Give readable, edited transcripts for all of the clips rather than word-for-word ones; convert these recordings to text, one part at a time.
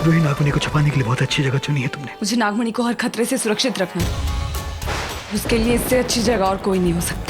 रूही, नागमणि को छुपाने के लिए बहुत अच्छी जगह चुनी है तुमने। मुझे नागमणि को हर खतरे से सुरक्षित रखना है। उसके लिए इससे अच्छी जगह और कोई नहीं हो सकती।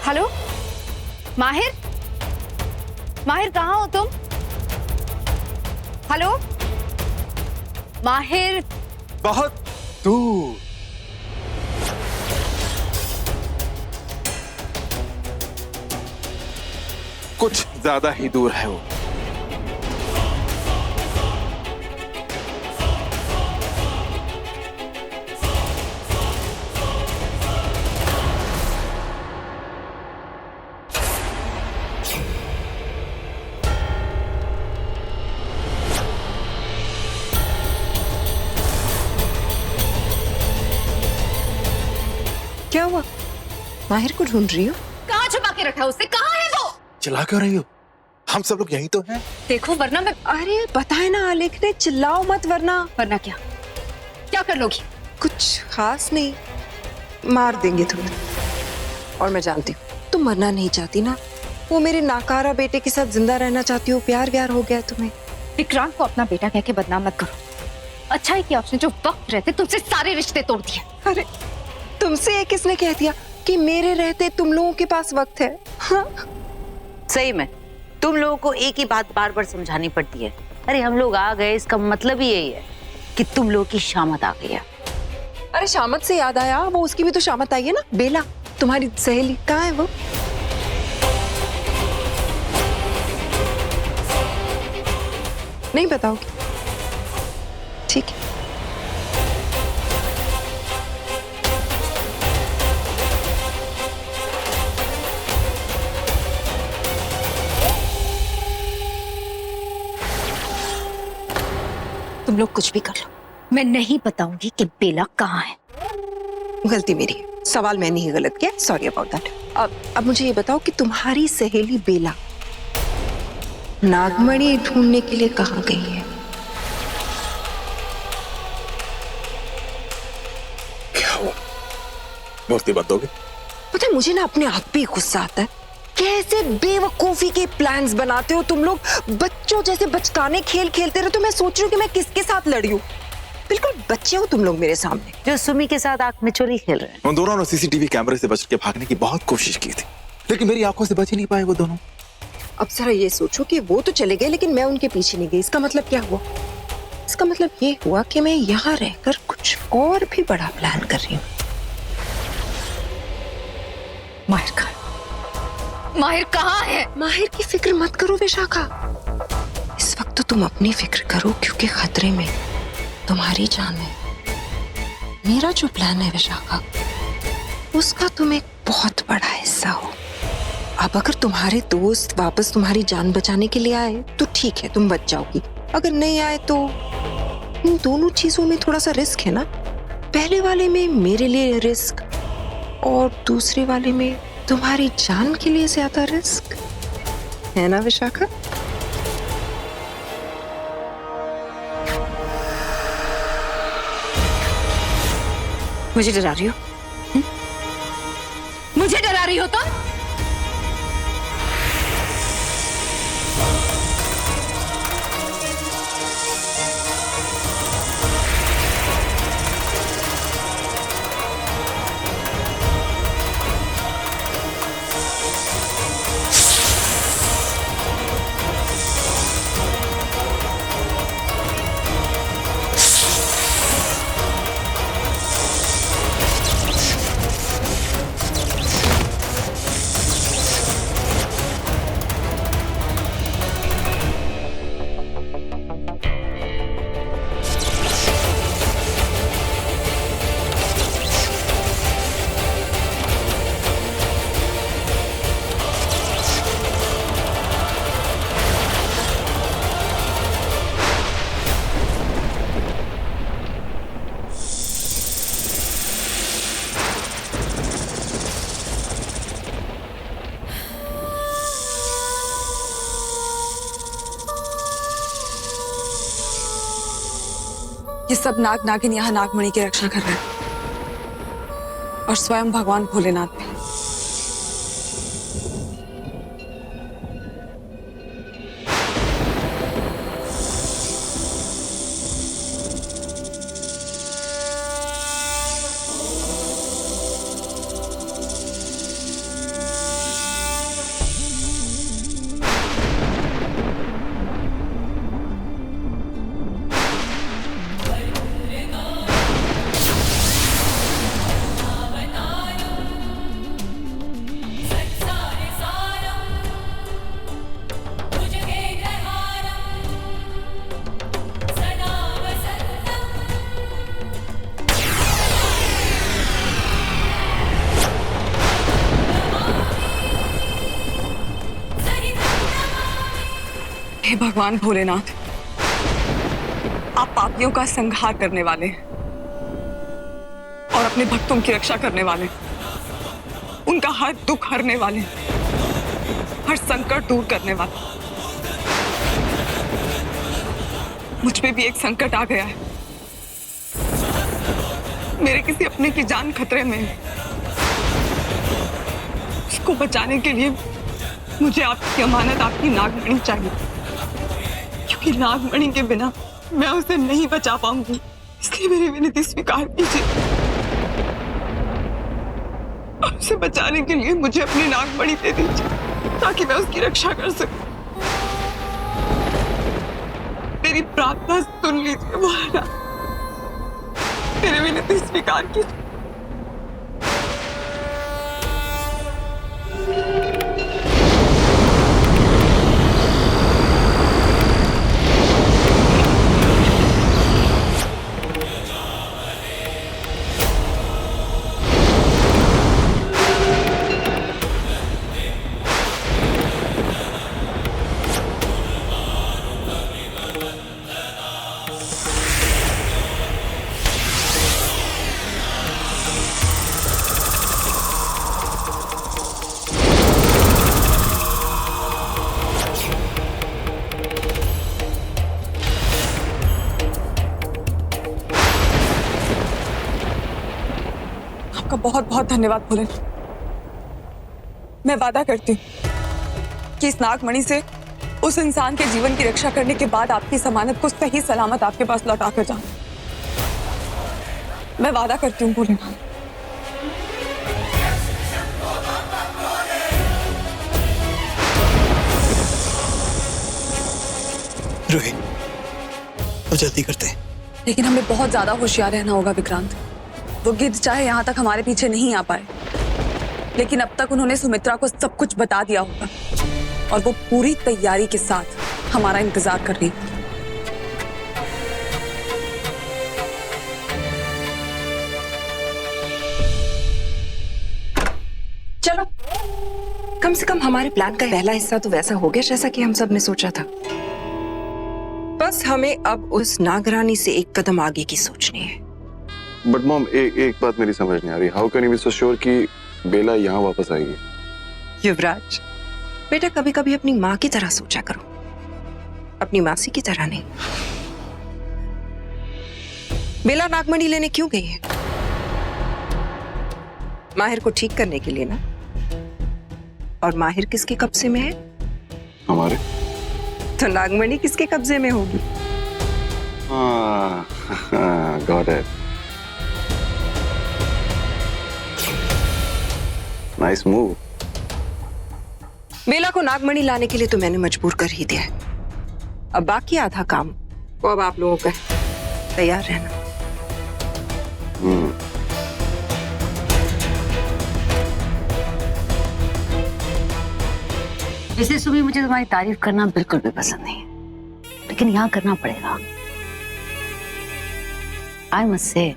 हेलो माहिर, माहिर कहाँ हो तुम? हेलो माहिर। बहुत दूर। कुछ ज्यादा ही दूर है वो। क्या हुआ? माहिर को ढूंढ रही हो? कहाँ छुपा के रखा उसे? कहाँ है वो? चिल्ला क्यों रही हो? हम सब लोग यहीं तो हैं। देखो वरना मैं। अरे बताए ना आलेख ने, चिल्लाओ मत वरना। वरना क्या? क्या कर लोगी? कुछ खास नहीं, मार देंगे तुम्हें। और मैं जानती हूँ तुम मरना नहीं चाहती ना। वो मेरे नाकारा बेटे के साथ जिंदा रहना चाहती हो। प्यार व्यार हो गया तुम्हें। विक्रांत को अपना बेटा कह के बदनाम मत करो। अच्छा है कि उसने जो वक्त रहते तुमसे सारे रिश्ते तोड़ दिए। अरे तुमसे ये किसने कह दिया कि मेरे रहते तुम लोगों के पास वक्त है? हाँ? सही में तुम लोगों को एक ही बात बार बार समझानी पड़ती है। अरे हम लोग आ गए, इसका मतलब ही यही है कि तुम लोगों की शामत आ गई है। अरे शामत से याद आया, वो उसकी भी तो शामत आई है ना। बेला तुम्हारी सहेली कहाँ है वो? नहीं बताओगी? ठीक है। तुम लोग कुछ भी कर लो, मैं नहीं बताऊंगी कि बेला कहाँ है। गलती मेरी है, सवाल मैंने ही गलत किया। Sorry about that. अब मुझे ये बताओ कि तुम्हारी सहेली बेला नागमणि ढूंढने के लिए कहाँ गई है? क्या हुआ? मूर्ति बंद हो गई? पता है मुझे ना अपने आप पे गुस्सा आता है। कैसे बेवकूफी के प्लान्स बनाते हो तुम लोग। बच्चों जैसे बचकाने खेल खेलते रहो। तो मैं सोच रही हूँ कि मैं किसके साथ लड़ी हूँ। बिल्कुल बच्चे हो तुम लोग मेरे सामने। जो सुमी के साथ आंख में चोरी खेल रहे हैं। उन दोनों ने सीसीटीवी कैमरे से बच के भागने की बहुत कोशिश की थी, लेकिन मेरी आंखों से बच ही नहीं पाए वो दोनों। अब जरा ये सोचो कि वो तो चले गए लेकिन मैं उनके पीछे नहीं गई। इसका मतलब क्या हुआ? इसका मतलब ये हुआ कि मैं यहाँ रहकर कुछ और भी बड़ा प्लान कर रही हूँ। माहिर कहाँ? माहिर कहाँ है? माहिर की फिक्र मत करो विशाखा। इस वक्त तो तुम अपनी फिक्र करो क्योंकि खतरे में तुम्हारी जान है। मेरा जो प्लान है विशाखा, उसका तुम एक बहुत बड़ा हिस्सा हो। अब अगर तुम्हारे दोस्त वापस तुम्हारी जान बचाने के लिए आए तो ठीक है, तुम बच जाओगी। अगर नहीं आए तो इन दोनों चीजों में थोड़ा सा रिस्क है ना। पहले वाले में मेरे लिए रिस्क और दूसरे वाले में तुम्हारी जान के लिए ज्यादा रिस्क है ना विशाखा? मुझे डरा रही हो? मुझे डरा रही हो तुम? ये सब नाग नागिन यहाँ नागमणि की रक्षा कर रहे हैं और स्वयं भगवान भोलेनाथ भी। हे भगवान भोलेनाथ, आप पापियों का संहार करने वाले हैं और अपने भक्तों की रक्षा करने वाले, उनका हर दुख हरने वाले, हर संकट दूर करने वाले। मुझ पे भी एक संकट आ गया है। मेरे किसी अपने की जान खतरे में है। उसको बचाने के लिए मुझे आपकी अमानत, आपकी नागमणि चाहिए, क्योंकि नागमणि के बिना मैं उसे नहीं बचा पाऊंगी। इसलिए मेरी विनती स्वीकार कीजिए और उसे बचाने के लिए मुझे अपनी नागमणि दे दीजिए ताकि मैं उसकी रक्षा कर सकूं। मेरी प्रार्थना सुन लीजिए भोलेनाथ, मेरी विनती स्वीकार कीजिए। आपका बहुत बहुत धन्यवाद भोलेनाथ। मैं वादा करती हूँ कि इस नागमणि से उस इंसान के जीवन की रक्षा करने के बाद आपकी जमानत को सही सलामत आपके पास लौटा कर जाऊं। मैं वादा करती हूँ भोलेनाथ। रूही, अब जल्दी करते हैं। लेकिन हमें बहुत ज्यादा होशियार रहना होगा विक्रांत। वो गिद्ध चाहे यहाँ तक हमारे पीछे नहीं आ पाए, लेकिन अब तक उन्होंने सुमित्रा को सब कुछ बता दिया होगा और वो पूरी तैयारी के साथ हमारा इंतजार कर रही है। चलो, कम से कम हमारे प्लान का पहला हिस्सा तो वैसा हो गया जैसा कि हम सब ने सोचा था। बस हमें अब उस नागरानी से एक कदम आगे की सोचनी है। बट मॉम, एक बात मेरी समझ नहीं आ रही। How can you be so sure कि बेला यहाँ वापस आएगी? युवराज बेटा, कभी कभी अपनी माँ की तरह सोचा करो, अपनी मासी की तरह नहीं। बेला नागमणि लेने क्यों गई है? माहिर को ठीक करने के लिए ना। और माहिर किसके कब्जे में है? हमारे। तो नागमणि किसके कब्जे में होगी? Got it. Nice move. Bela को नागमणि लाने के लिए तो मैंने मजबूर कर ही दिया है। अब बाकी आधा काम वो अब आप लोगों का है। तैयार रहना। वैसे सुबह मुझे तुम्हारी तारीफ करना बिल्कुल भी पसंद नहीं है, लेकिन यहाँ करना पड़ेगा। आई मस्ट से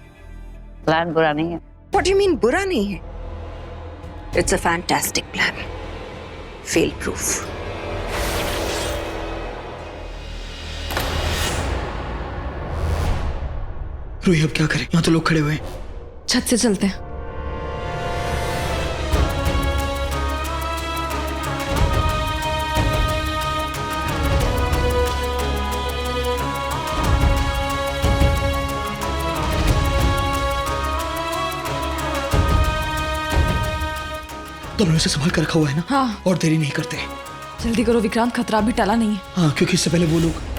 प्लान बुरा नहीं है। What do you mean बुरा नहीं है? It's a fantastic plan. Fail proof. Ruhi, अब क्या करें? यहाँ तो लोग खड़े हुए हैं। छत से चलते हैं। दोनों से संभाल कर रखा हुआ है ना? हाँ। और देरी नहीं करते। जल्दी करो विक्रांत, खतरा भी टला नहीं है। हाँ, क्योंकि इससे पहले वो लोग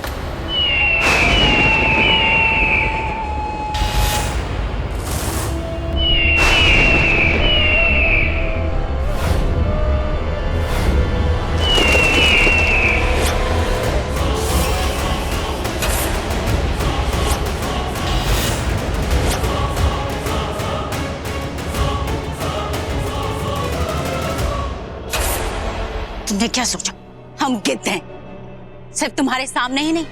तुमने क्या सोचा हम गिद्ध हैं? सिर्फ तुम्हारे सामने ही नहीं,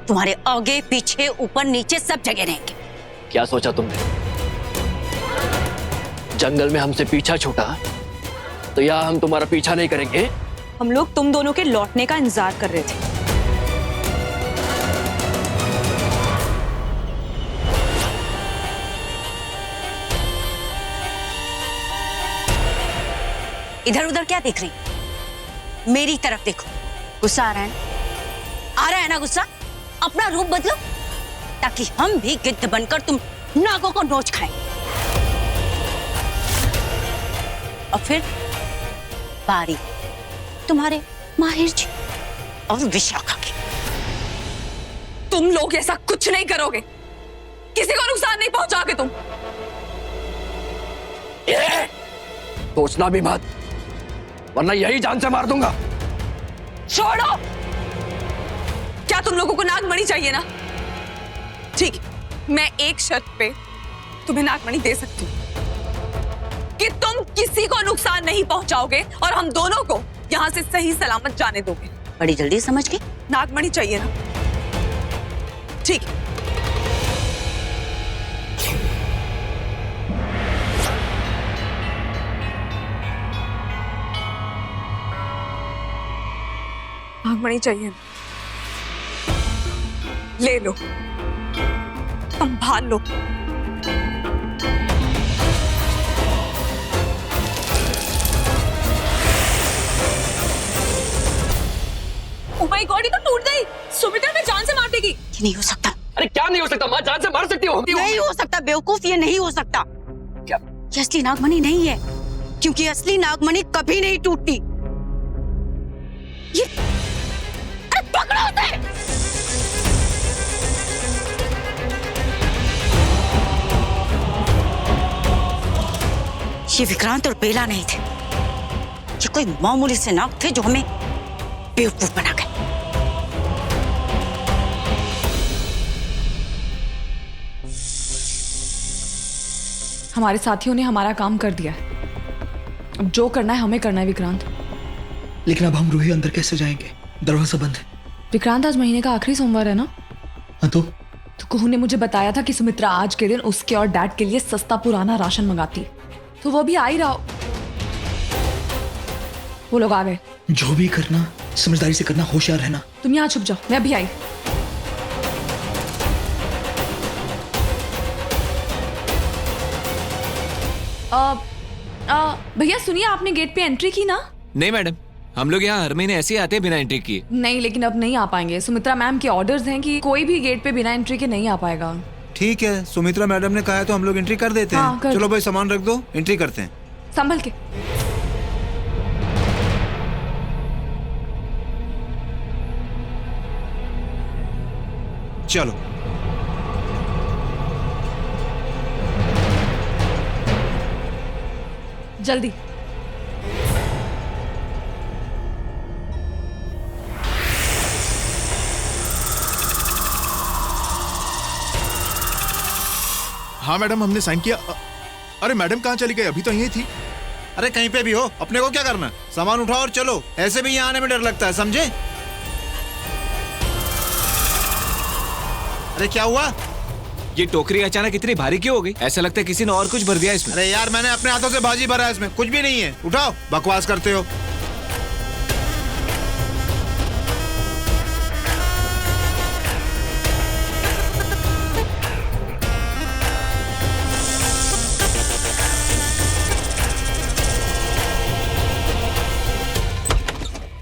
तुम्हारे आगे पीछे ऊपर नीचे सब जगह रहेंगे। क्या सोचा तुमने? जंगल में हमसे पीछा छूटा तो या हम तुम्हारा पीछा नहीं करेंगे? हम लोग तुम दोनों के लौटने का इंतजार कर रहे थे। इधर उधर क्या देख रही? मेरी तरफ देखो। गुस्सा आ रहा है ना? आ रहा है ना गुस्सा? अपना रूप बदलो ताकि हम भी गिद्ध बनकर तुम नागों को नोच खाएं। और फिर बारी तुम्हारे माहिर जी और विशाखा की। तुम लोग ऐसा कुछ नहीं करोगे, किसी को नुकसान नहीं पहुंचाओगे तुम। सोचना भी मत, वरना यही जान से मार दूंगा। छोड़ो। क्या तुम लोगों को नागमणि चाहिए ना? ठीक, मैं एक शर्त पे तुम्हें नागमणि दे सकती हूं कि तुम किसी को नुकसान नहीं पहुंचाओगे और हम दोनों को यहां से सही सलामत जाने दोगे। बड़ी जल्दी समझ गई? नागमणि चाहिए ना? ठीक। नागमणि चाहिए ना? ले लो, संभाल लो। ओह माय गॉड, ये तो टूट गई। सुमित्रा में जान से मार देगी। ये नहीं हो सकता। अरे क्या नहीं हो सकता? मां जान से मार सकती हो। नहीं हो सकता बेवकूफ, ये नहीं हो सकता। क्या? ये असली नागमणि नहीं है, क्योंकि असली नागमणि कभी नहीं टूटती। ये अरे पकड़ो उसे। ये विक्रांत और बेला नहीं थे, ये कोई मामूली से नाग थे जो हमें बेवकूफ बना गए। हमारे साथियों ने हमारा काम कर दिया है, अब जो करना है हमें करना है विक्रांत। लेकिन अब हम रूही अंदर कैसे जाएंगे? दरवाजा बंद है। विक्रांत, आज महीने का आखिरी सोमवार है ना? हाँ तो कुहू ने मुझे बताया था कि सुमित्रा आज के दिन उसके और डैड के लिए सस्ता पुराना राशन मंगाती है, तो वो भी आ ही रहा। वो लोग आ गए। जो भी करना समझदारी से करना, होशियार रहना। तुम यहाँ छुप जाओ, मैं अभी आई। भैया सुनिए, आपने गेट पे एंट्री की ना? नहीं मैडम, हम लोग यहाँ हर महीने ऐसे ही आते हैं बिना एंट्री किए। नहीं, लेकिन अब नहीं आ पाएंगे। सुमित्रा मैम के ऑर्डर्स हैं कि कोई भी गेट पे बिना एंट्री के नहीं आ पाएगा। ठीक है, सुमित्रा मैडम ने कहा है तो हम लोग एंट्री कर देते हैं। कर चलो भाई, सामान रख दो, एंट्री करते हैं। संभल के। चलो। जल्दी। हाँ मैडम, हमने साइन किया। अरे मैडम कहाँ चली गई? अभी तो यही थी। अरे कहीं पे भी हो, अपने को क्या करना? सामान उठाओ और चलो। ऐसे भी यहाँ आने में डर लगता है, समझे? अरे क्या हुआ? ये टोकरी अचानक इतनी भारी क्यों हो गई? ऐसा लगता है किसी ने और कुछ भर दिया इसमें। अरे यार, मैंने अपने हाथों से भाजी भरा है, इसमें कुछ भी नहीं है। उठाओ, बकवास करते हो।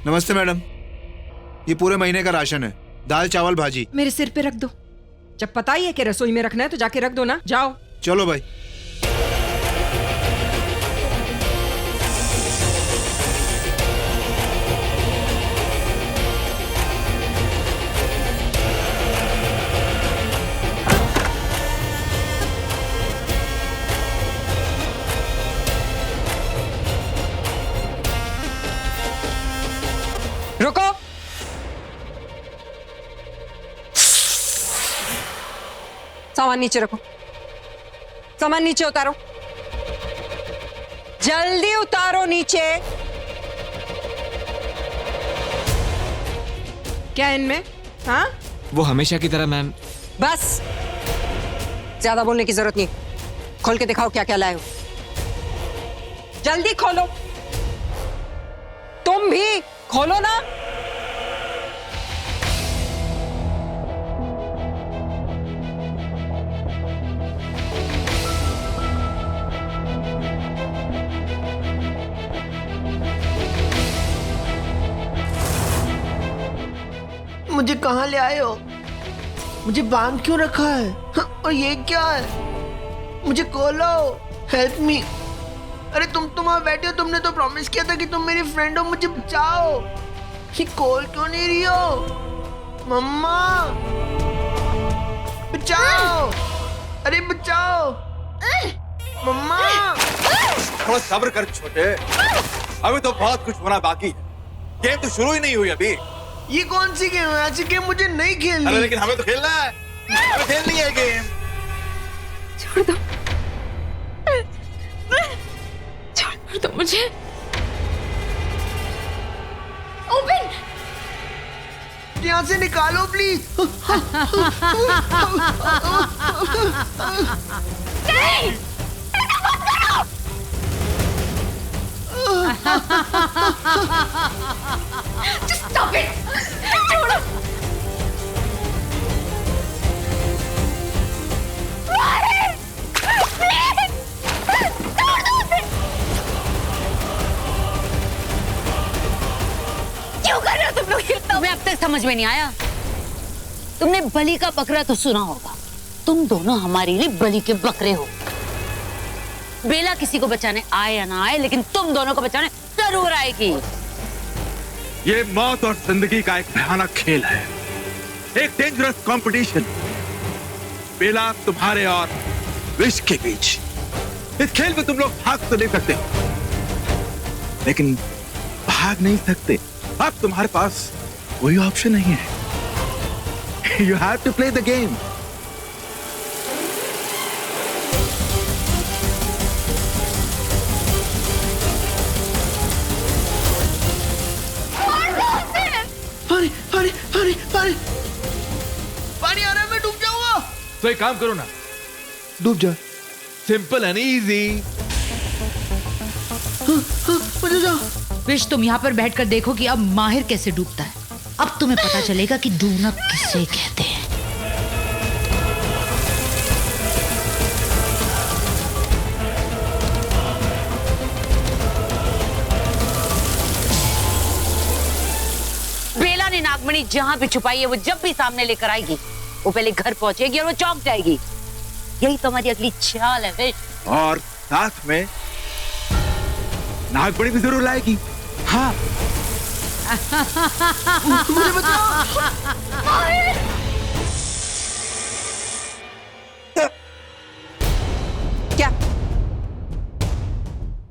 नमस्ते मैडम, ये पूरे महीने का राशन है। दाल चावल भाजी। मेरे सिर पे रख दो। जब पता ही है कि रसोई में रखना है तो जाके रख दो ना। जाओ। चलो भाई। रुको। सामान नीचे रखो, सामान नीचे उतारो, जल्दी उतारो नीचे। क्या इनमें? हाँ, वो हमेशा की तरह मैम। बस, ज्यादा बोलने की जरूरत नहीं। खोल के दिखाओ क्या क्या लाए हो। जल्दी खोलो, तुम भी खोलो ना। मुझे कहाँ ले आए हो? मुझे बांध क्यों रखा है? और ये क्या है? मुझे खोलो, हेल्प मी। अरे तुम वहां बैठे हो, तुमने तो प्रॉमिस किया था कि तुम मेरी फ्रेंड हो, मुझे बचाओ। ये खोल क्यों नहीं रही हो? मम्मा बचाओ, अरे बचाओ मम्मा। थोड़ा सब्र कर छोटे, अभी तो बहुत कुछ होना बाकी है। गेम तो शुरू ही नहीं हुई अभी। ये कौन सी गेम है? ऐसी गेम मुझे नहीं खेलनी। अरे लेकिन हमें तो खेलना है, हमें खेलनी है गेम। छोड़ दो, छोड़ दो मुझे। ओपन, यहाँ से निकालो प्लीज। नहीं, ऐसा मत करो। Just stop it. छोड़ो। Please, छोड़ दो उसे। क्यों कर रहे हो तुम लोग ये? तुम्हें अब तक समझ में नहीं आया? तुमने बलि का बकरा तो सुना होगा। तुम दोनों हमारे लिए बलि के बकरे हो। बेला किसी को बचाने आए या ना आए, लेकिन तुम दोनों को बचाने जरूर आएगी। ये मौत और जिंदगी का एक भयानक खेल है, एक डेंजरस कंपटीशन। बेला तुम्हारे और विष के बीच। इस खेल में तुम लोग भाग तो नहीं सकते, लेकिन भाग नहीं सकते। अब तुम्हारे पास कोई ऑप्शन नहीं है। You have to play the game. पानी पानी पानी पानी पानी आ रहा है, मैं डूब जाऊंगा। तो एक काम करो ना, डूब जा। Simple and easy. मुझे जाओ। विश, तुम यहाँ पर बैठकर देखो कि अब माहिर कैसे डूबता है। अब तुम्हें पता चलेगा कि डूबना किसे कहते हैं। बेला ने नागमणि जहां भी छुपाई है, वो जब भी सामने लेकर आएगी, वो पहले घर पहुंचेगी और वो चौंक जाएगी। यही तो हमारी अगली चाल है विश। और साथ में नागमणि भी जरूर लाएगी। हाँ। मुझे बचाओ। क्या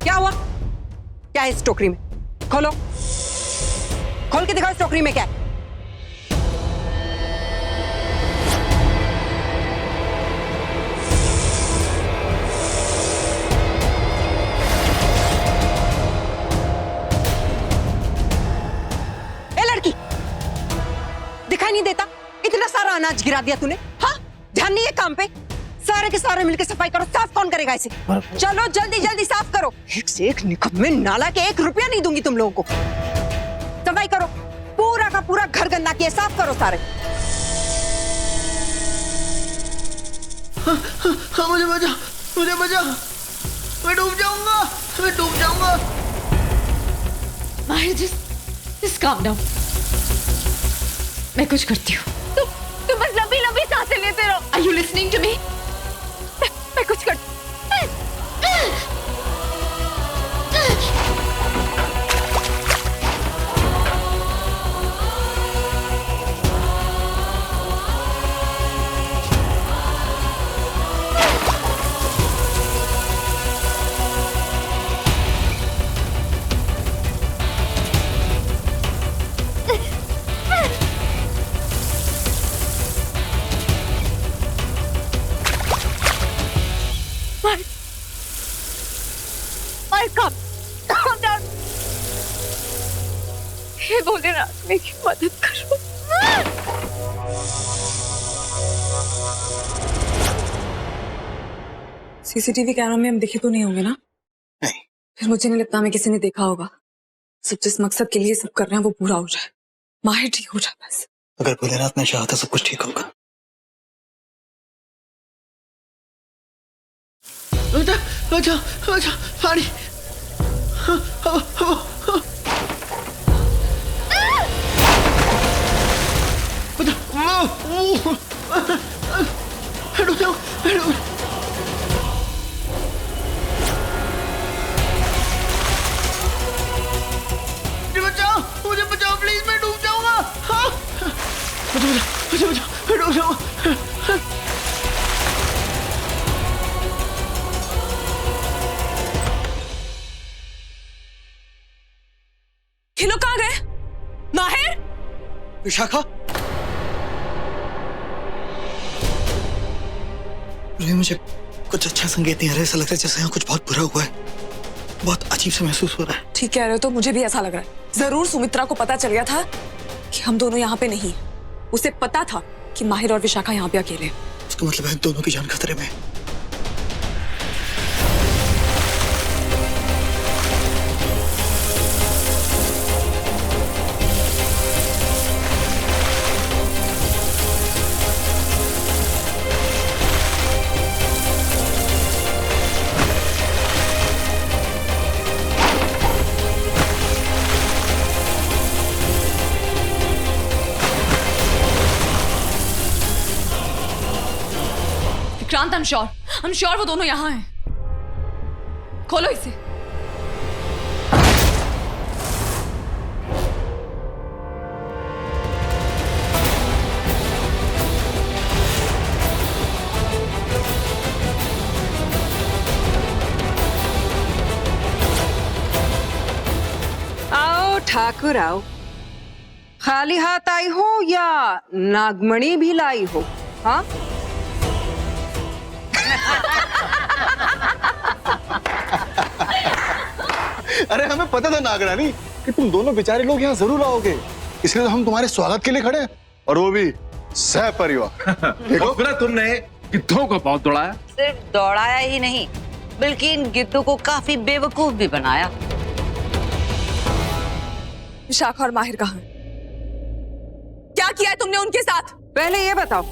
क्या हुआ? क्या है इस टोकरी में? खोलो, खोल के दिखाओ इस टोकरी में क्या है। ए लड़की, दिखाई नहीं देता? इतना सारा अनाज गिरा दिया तूने। हाँ, ध्यान नहीं है काम पे? सारे के सारे मिलकर सफाई करो। साफ कौन करेगा इसे? चलो जल्दी जल्दी साफ करो। एक से एक निकम्मे नाला के, 1 रुपया नहीं दूंगी तुम लोगों को। सफाई करो, पूरा का पूरा घर गंदा किया, साफ करो सारे। हाँ, मुझे बचा, मुझे बचा। मैं डूब जाऊंगा, मैं डूब जाऊंगा। माहिर, just calm down। मैं कुछ करती हूँ। तुम बस लंबी लंबी सांसें लेते रहो। Are you listening to me? मैं कुछ कर। हे भोलेनाथ मेरी मदद करो। सीसीटीवी कैमरा में हम दिखे तो नहीं होंगे ना? नहीं। फिर मुझे नहीं लगता हमें किसी ने देखा होगा। सब जिस मकसद के लिए सब कर रहे हैं वो पूरा हो जाए, माहिर ठीक हो जाए बस। अगर भोलेनाथ ने चाहा तो सब कुछ ठीक होगा। पानी। मुझे बचाओ प्लीज, मैं डूब जाऊंगा। हाँ? मुझे बचाओ, मैं डूब जाऊंगा। ये लोग कहाँ गए? माहिर? विशाखा, मुझे कुछ अच्छा संकेत नहीं आ रहा है। ऐसा लग रहा है जैसे यहाँ कुछ बहुत बुरा हुआ है। बहुत अजीब सा महसूस हो रहा है। ठीक कह रहे हो, तो मुझे भी ऐसा लग रहा है। जरूर सुमित्रा को पता चल गया था कि हम दोनों यहाँ पे नहीं। उसे पता था कि माहिर और विशाखा यहाँ पे अकेले हैं। उसका मतलब है दोनों की जान खतरे में। विक्रांत, I'm sure वो दोनों यहाँ हैं। खोलो इसे। आओ ठाकुर आओ। खाली हाथ आई हो या नागमणि भी लाई हो? हाँ, अरे हमें पता था नागरानी कि तुम दोनों बेचारे लोग यहाँ जरूर आओगे, इसलिए तो हम तुम्हारे स्वागत के लिए खड़े हैं, और वो भी सहपरिवार। देखो पूरा तुमने गिद्धों को बहुत दौड़ाया। सिर्फ दौड़ाया ही नहीं, बल्कि इन गिद्धों को काफी बेवकूफ भी बनाया। विशाखा और माहिर कहाँ हैं? क्या किया है तुमने उनके साथ? पहले ये बताओ,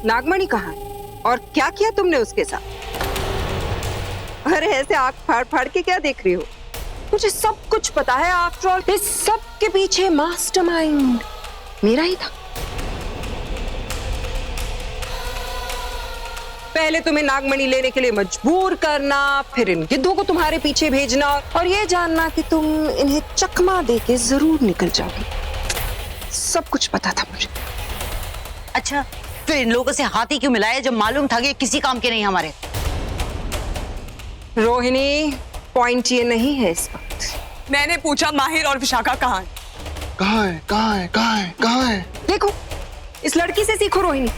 नागमणि कहाँ है और क्या किया तुमने उसके साथ? अरे ऐसे आंख फाड़ फाड़ के क्या देख रही हो? मुझे सब कुछ पता है। आफ्टर ऑल इस सब के पीछे मास्टरमाइंड मेरा ही था। पहले तुम्हें नागमणि लेने के लिए मजबूर करना, फिर इन गिद्धों को तुम्हारे पीछे भेजना, और ये जानना कि तुम इन्हें चकमा देके जरूर निकल जाओगे। सब कुछ पता था मुझे। अच्छा, फिर इन लोगों से हाथी क्यों मिलाया जब मालूम था कि किसी काम के नहीं हमारे? रोहिणी, पॉइंट ये नहीं है इस वक्त। मैंने पूछा माहिर और विशाखा कहाँ हैं? कहाँ है, कहाँ है, कहाँ है, कहाँ है? देखो, इस लड़की से सीखो रोहिणी,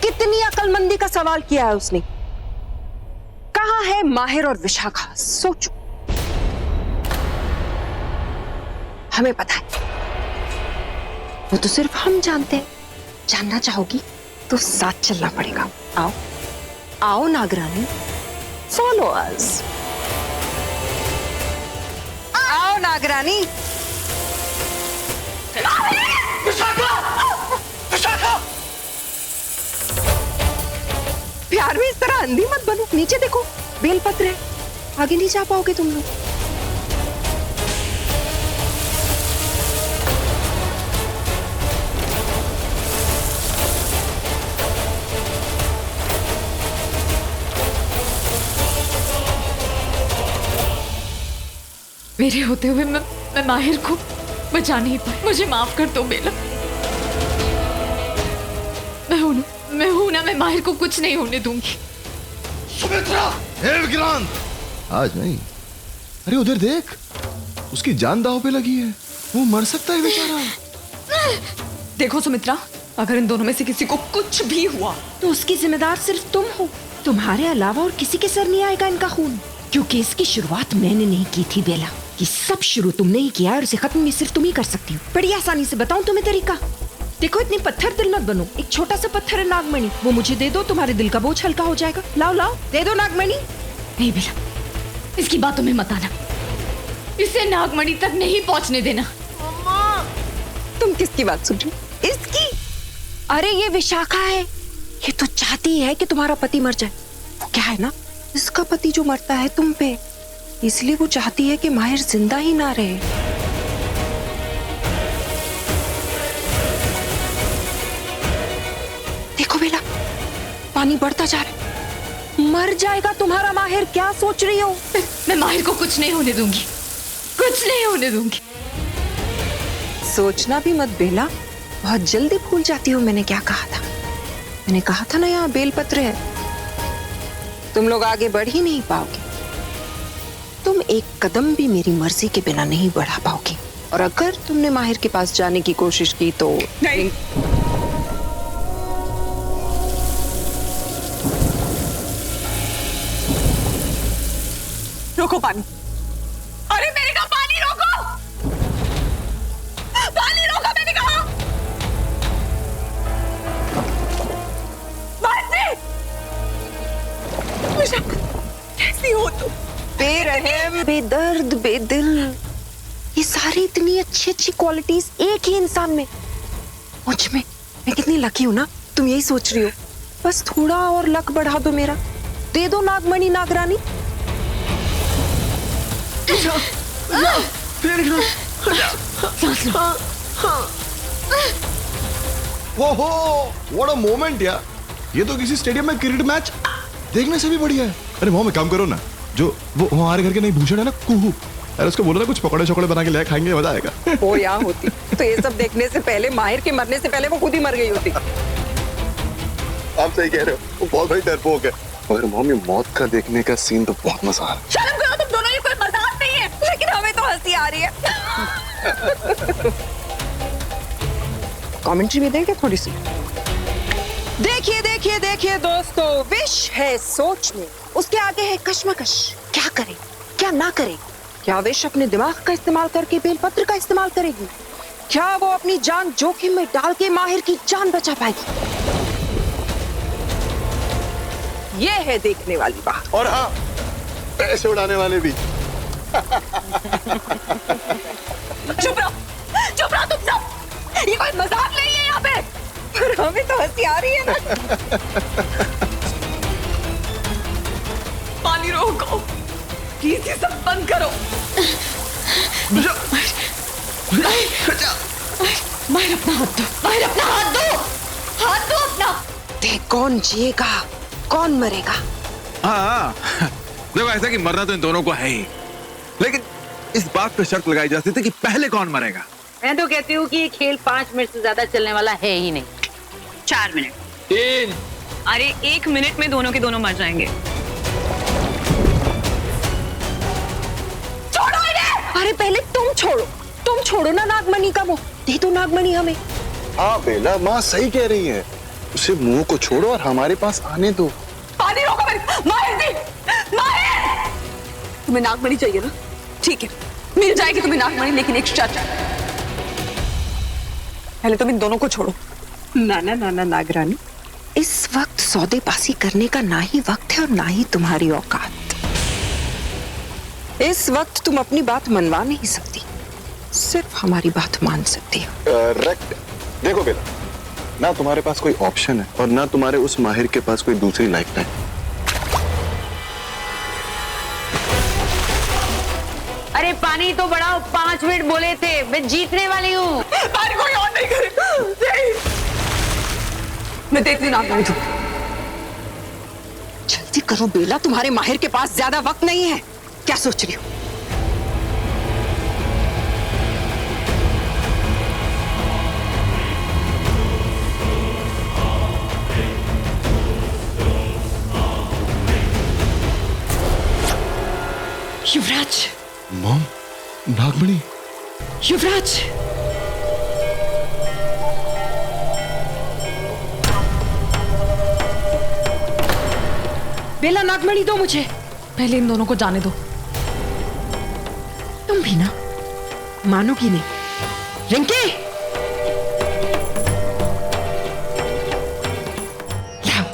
कितनी अकलमंदी का सवाल किया है उसने। कहाँ है माहिर और विशाखा? सोचो। हमें पता है, वो तो सिर्फ हम जानते हैं। जानना चाहोगी तो साथ चलना पड़ेगा। आओ आओ नागरानी, फॉलो अस। आओ नागरानी। प्यार में इस तरह अंधी मत बनो। नीचे देखो, बेलपत्र है, आगे नहीं जा पाओगे तुम लोग। मेरे होते हुए मैं माहिर को बचा नहीं पाई। मुझे माफ कर दो बेला। मैं हूं ना, मैं माहिर को कुछ नहीं होने दूंगी। सुमित्रा! हे विक्रांत! आज नहीं, अरे उधर देख, उसकी जान दांव पे लगी है, वो मर सकता है बेचारा। देखो सुमित्रा, अगर इन दोनों में से किसी को कुछ भी हुआ तो उसकी जिम्मेदार सिर्फ तुम हो। तुम्हारे अलावा और किसी के सर नहीं आएगा इनका खून, क्योंकि इसकी शुरुआत मैंने नहीं की थी बेला। ये सब शुरू तुमने ही किया और इसे खत्म भी सिर्फ तुम ही कर सकती हो। बड़ी आसानी से बताऊं तुम्हें तरीका। देखो, इतनी पत्थर दिल मत बनो। एक छोटा सा पत्थर है नागमणि, वो मुझे दे दो, तुम्हारे दिल का बोझ हल्का हो जाएगा। लाओ लाओ, दे दो नागमणि। नहीं बेला, इसकी बातों में मत आना, इसे नागमणि तक नहीं पहुंचने देना। तुम किसकी बात सुन रही हो? इसकी? अरे ये विशाखा है। ये तो चाहती है कि तुम्हारा पति मर जाए। वो क्या है ना, इसका पति जो मरता है तुम पे, इसलिए वो चाहती है कि माहिर जिंदा ही ना रहे। देखो बेला, पानी बढ़ता जा रहा है। मर जाएगा तुम्हारा माहिर। क्या सोच रही हो? मैं माहिर को कुछ नहीं होने दूंगी, कुछ नहीं होने दूंगी। सोचना भी मत बेला, बहुत जल्दी भूल जाती हो मैंने क्या कहा था। मैंने कहा था ना, यहाँ बेलपत्र है, तुम लोग आगे बढ़ ही नहीं पाओगे। तुम एक कदम भी मेरी मर्जी के बिना नहीं बढ़ा पाओगे। और अगर तुमने माहिर के पास जाने की कोशिश की तो नहीं। रोको पानी। अरे मैंने कहा पानी रोको, पानी रोको मैंने कहा। कैसी हो तुम? बेरहम, बेदर्द, बेदिल, ये सारी इतनी अच्छी अच्छी क्वालिटीज एक ही इंसान में। मुझ में मैं कितनी लकी हूं ना, तुम यही सोच रही हो। बस थोड़ा और लक बढ़ा दो मेरा। दे दो नागमणि नागरानी। ओहो, व्हाट अ मोमेंट यार। ये तो किसी स्टेडियम में क्रिकेट मैच देखने से भी बढ़िया है। अरे मोम, काम करो ना, जो वो हमारे घर के नहीं भूषण है ना, कुहू, अरे उसको बोलो ना कुछ पकौड़े चौकड़े बना के ले खाएंगे, मजा आएगा। वो यहाँ होती तो ये सब देखने से पहले, माहिर के मरने से पहले वो खुद ही मर गई होती। आप सही कह रहे हो, वो बहुत बड़ी डरपोक है। मगर मॉम, ये मौत का देखने का सीन तो बहुत मजा आ रहा है। शर्म करो तुम दोनों, ये कोई मजाक नहीं है। लेकिन हमें तो हंसी आ रही है। कमेंट्री भी देंगे थोड़ी सी। देखिए देखिए देखिए दोस्तों, विश है सोच में, उसके आगे है कश्मकश। क्या करे क्या ना करे? क्या विश अपने दिमाग का इस्तेमाल करके बेलपत्र का इस्तेमाल करेगी? क्या वो अपनी जान जोखिम में डाल के माहिर की जान बचा पाएगी? ये है देखने वाली बात। और हाँ, पैसे उड़ाने वाले भी। चुप रहो तुम सब, ये कोई मजाक नहीं है यहाँ पे। पर हमें तो हंसी आ रही है ना। पानी रोको, प्लीज ये सब बंद करो। माहिर अपना हाथ दो, माहिर अपना हाथ दो, हाथ दो अपना। देख कौन जिएगा कौन मरेगा। हाँ, देखो ऐसा कि मरना तो इन दोनों को है ही, लेकिन इस बात पे शर्त लगाई जा सकती है कि पहले कौन मरेगा। मैं तो कहती हूँ कि ये खेल 5 मिनट से ज्यादा चलने वाला है ही नहीं। 4 मिनट। 3। अरे 1 मिनट में दोनों के दोनों मर जाएंगे। छोड़ो इन्हें। अरे पहले तुम छोड़ो ना नागमणि का मुंह। दे दो नागमणि हमें। हाँ बेला, माँ सही कह रही है, उसे मुंह को छोड़ो और हमारे पास आने दो। पानी रोको माहिर जी, माहिर। तुम्हें नागमणि चाहिए ना? ठीक है, मिल जाएगी तुम्हें नागमणि, लेकिन एक शर्त। पहले तुम इन दोनों को छोड़ो। ना नागरानी, इस वक्त सौदेबाजी करने का ना ही वक्त है और ना ही तुम्हारी औकात। इस वक्त तुम अपनी बात मनवा नहीं सकती, सिर्फ हमारी बात मान सकती हो। करेक्ट। देखो बेला, ना तुम्हारे पास कोई ऑप्शन है और ना तुम्हारे उस माहिर के पास कोई दूसरी लाइफ टाइम। अरे पानी तो बढ़ाओ, 5 मिनट बोले थे, मैं जीतने वाली हूँ। पानी कोई और नहीं करे। मैं देखती नागमणि को। जल्दी करो बेला, तुम्हारे माहिर के पास ज्यादा वक्त नहीं है। क्या सोच रही हो? युवराज। मॉम, नागमणि। युवराज। बेला, नागमणि दो मुझे। पहले इन दोनों को जाने दो। तुम तुम भी ना मानोगी नहीं। रिंकी, लाओ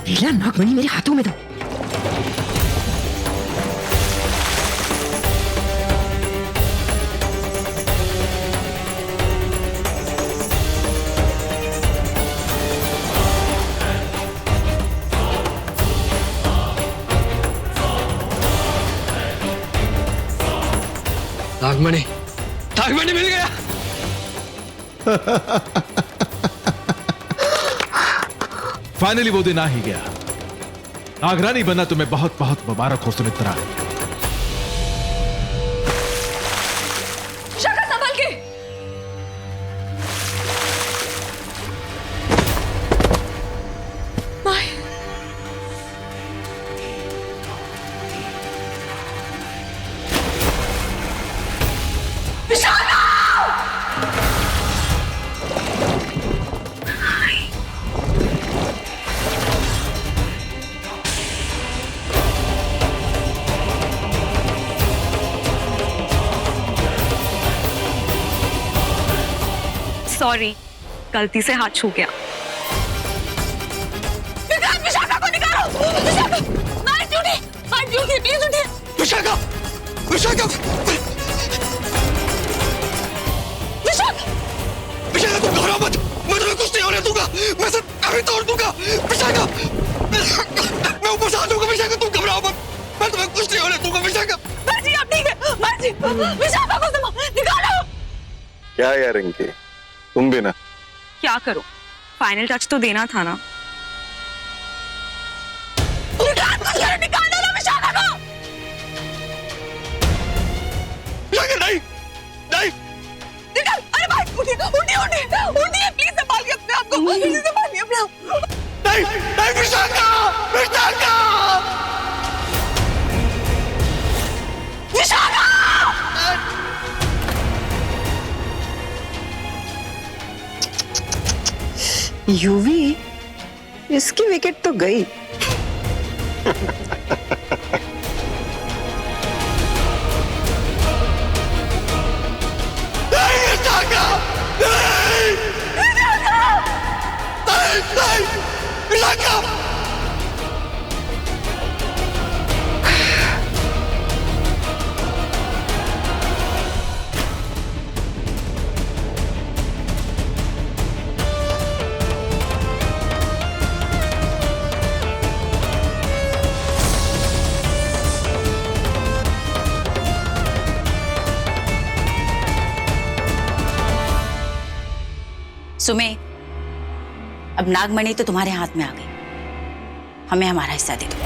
लीला, नागमणि मेरे हाथों में दो। नागमणि, नागमणि मिल गया। फाइनली वो दिन आ ही गया। नागरानी बनना तुम्हें बहुत बहुत मुबारक हो सुमित्रा। विशाखा, संभल के। सॉरी, गलती से हाथ छू गया। विशाखा को निकालो। विशाखा, प्लीज उठिए। विशाखा, विशाखा, विशाखा, विशाखा तुम घबराओ मत, मैं तुम्हें कुछ नहीं होने दूंगा, मैं सब अभी तोड़ दूंगा। विशाखा, मैं ऊपर से आ जाऊंगा। विशाखा तुम घबराओ मत, मैं तुम्हें कुछ नहीं होने दूंगा। विशाखा, मर्जी आप ठीक है, मर्जी। विशाखा को निकालो। क्या यार इनके, तुम भी ना। क्या करो, फाइनल टच तो देना था ना। निकाल दो ना विशाखा को। नहीं, नहीं। निकाल। अरे भाई, उठिए, प्लीज संभालिए अपने आप को। संभालिए अपने आप। नहीं, नहीं विशाखा, विशाखा, विशाखा। यूवी, इसकी विकेट तो गई। नहीं विशाखा, नहीं, नहीं, विशाखा। सुमे, अब नागमणि तो तुम्हारे हाथ में आ गई, हमें हमारा हिस्सा दे दो।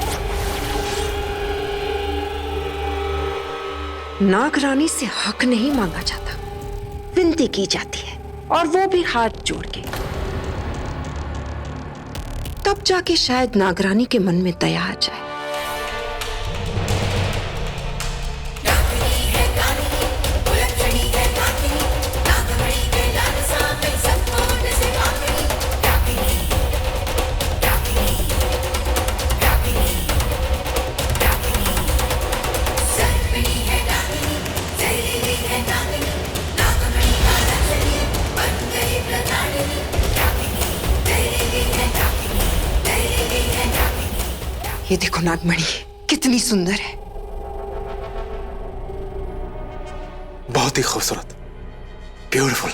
नागरानी से हक नहीं मांगा जाता, विनती की जाती है, और वो भी हाथ जोड़ के। तब जाके शायद नागरानी के मन में दया आ जाए। ये देखो नागमणि कितनी सुंदर है। बहुत ही खूबसूरत, ब्यूटीफुल।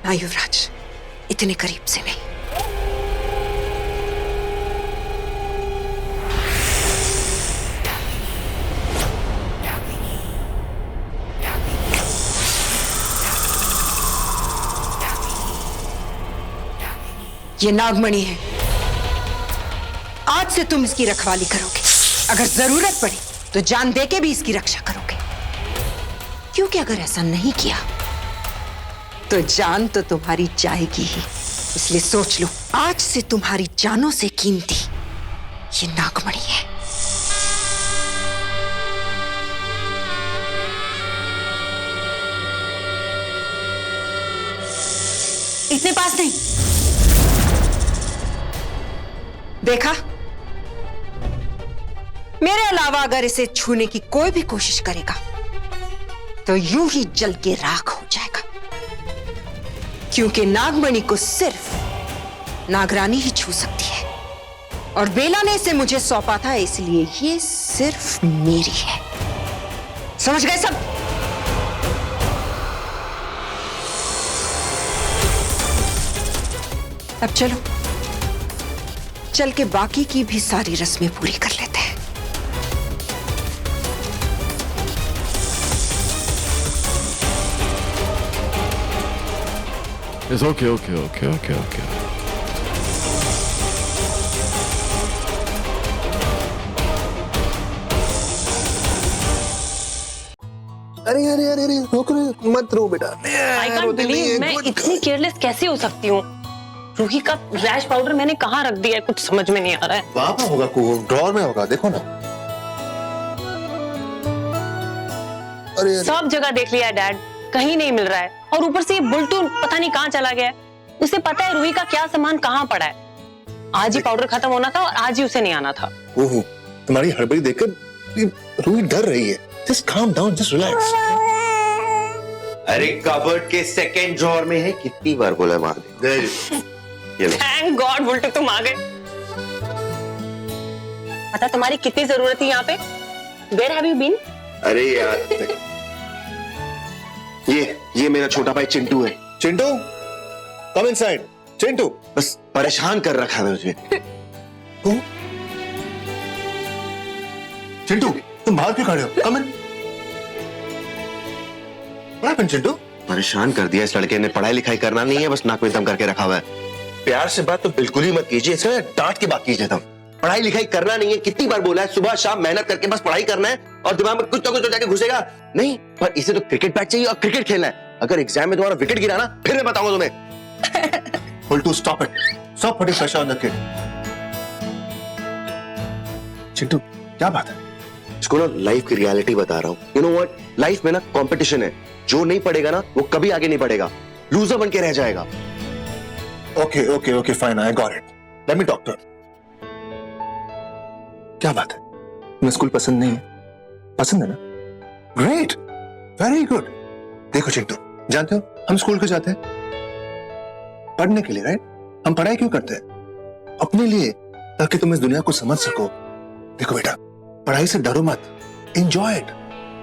ना युवराज, इतने करीब से नहीं। ये नागमणि है, आज से तुम इसकी रखवाली करोगे। अगर जरूरत पड़ी तो जान देके भी इसकी रक्षा करोगे, क्योंकि अगर ऐसा नहीं किया तो जान तो तुम्हारी जाएगी ही। इसलिए सोच लो, आज से तुम्हारी जानों से कीमती ये नागमणि है। इतने पास नहीं। देखा, मेरे अलावा अगर इसे छूने की कोई भी कोशिश करेगा तो यूं ही जल के राख हो जाएगा, क्योंकि नागमणि को सिर्फ नागरानी ही छू सकती है और बेला ने इसे मुझे सौंपा था, इसलिए ये सिर्फ मेरी है। समझ गए सब? अब चलो, चल के बाकी की भी सारी रस्में पूरी कर लेते हैं। It's okay. अरे अरे अरे अरे रो मत रो बेटा। आई कांट बिलीव मैं इतनी केयरलेस कैसे हो सकती हूँ। रूही का रैश पाउडर मैंने कहाँ रख दिया है, कुछ समझ में नहीं आ रहा है। वहां पर होगा, ड्रॉर में होगा, देखो ना। अरे सब जगह देख लिया है डैड, कहीं नहीं मिल रहा है। और ऊपर से ये बुलटू पता नहीं कहाँ चला गया है। उसे पता है रूही का क्या सामान कहाँ पड़ा है। आज ही पाउडर खत्म होना था और आज ही उसे नहीं आना था। ओहो, तुम्हारी हड़बड़ी देखकर रूही डर रही है। Just calm down, just relax. अरे कबर्ड के सेकंड ड्रॉर में है, कितनी बार बोला मार दे। थैंक गॉड बुलटू तुम आ गए। पता तुम्हारी कितनी जरूरत थी यहाँ पे। Where have you been? अरे यार, ये मेरा छोटा भाई चिंटू है। Chintu, come inside. चिंटू, बस परेशान कर रखा है मुझे। चिंटू, तुम बाहर क्यों खड़े हो? कम इन। क्या है चिंटू? परेशान कर दिया इस लड़के ने। पढ़ाई लिखाई करना नहीं है, बस नाक में दम करके रखा हुआ है। प्यार से बात तो बिल्कुल ही मत कीजिए, इसे डांट के बात कीजिए। तुम पढ़ाई लिखाई करना नहीं है, कितनी बार बोला है, सुबह शाम मेहनत करके बस पढ़ाई करना है और दिमाग में कुछ ना कुछ तो जाके घुसेगा नहीं। पर इसे तो क्रिकेट बैट चाहिए और क्रिकेट खेलना है। अगर एग्जाम में तुम्हारा विकेट गिरा ना, फिर मैं बताऊंगा तुम्हें। Bultu, stop it. Stop putting pressure on the kid. Chintu, क्या बात है? इसको ना लाइफ की रियलिटी बता रहा हूँ। यू नो व्हाट, लाइफ में ना कंपटीशन है। जो नहीं पढ़ेगा ना, वो कभी आगे नहीं बढ़ेगा, लूजर बन के रह जाएगा। Okay, fine, I got it. Let me talk to her. क्या बात है? तुम्हें स्कूल पसंद नहीं है? पसंद है ना? Great, very good. देखो चिंटू, जानते हो हम स्कूल क्यों जाते हैं? पढ़ने के लिए, राइट? हम पढ़ाई क्यों करते हैं? अपने लिए, ताकि तुम इस दुनिया को समझ सको। देखो बेटा, पढ़ाई से डरो मत, एंजॉय इट।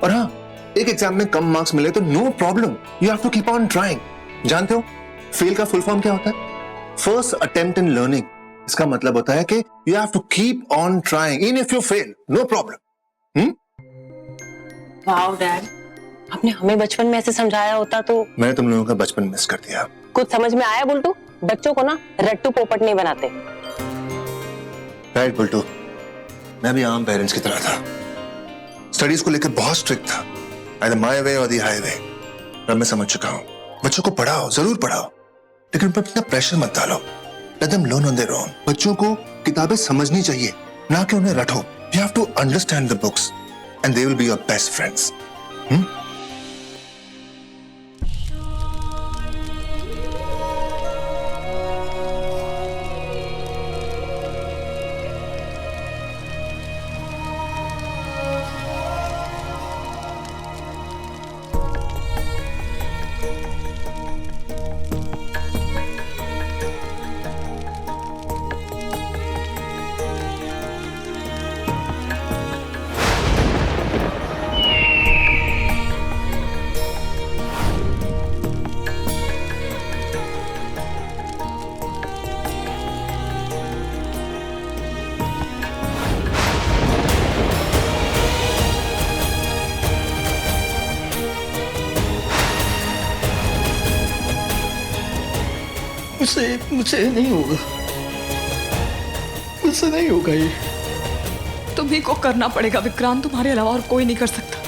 और हाँ, एक एग्जाम में कम मार्क्स मिले तो no problem, you have to keep on trying. जानते हो फेल का फुल फॉर्म क्या होता है? First attempt in learning. इसका मतलब होता है कि you have to keep on trying even if you fail, no problem. Wow dad, आपने हमें बचपन में ऐसे समझाया होता तो। मैंने तुम लोगों का बचपन मिस कर दिया। कुछ समझ में आया बुलटू? बच्चों को ना रट्टू पोपट नहीं बनाते। राइट बुलटू, मैं भी आम पेरेंट्स की तरह था। स्टडीज को लेकर बहुत स्ट्रिक्ट था, either my way or the highway। अब मैं समझ चुका हूँ, बच्चों को पढ़ाओ, जरूर पढ़ाओ, लेकिन उन पर इतना प्रेशर मत डालो। Let them learn on their own। बच्चों को किताबें समझनी चाहिए, ना कि उन्हें रटो। You have to understand the books and they will be your best friends। मुझसे नहीं होगा, मुझसे नहीं होगा ये। तुम्ही को करना पड़ेगा विक्रांत, तुम्हारे अलावा और कोई नहीं कर सकता।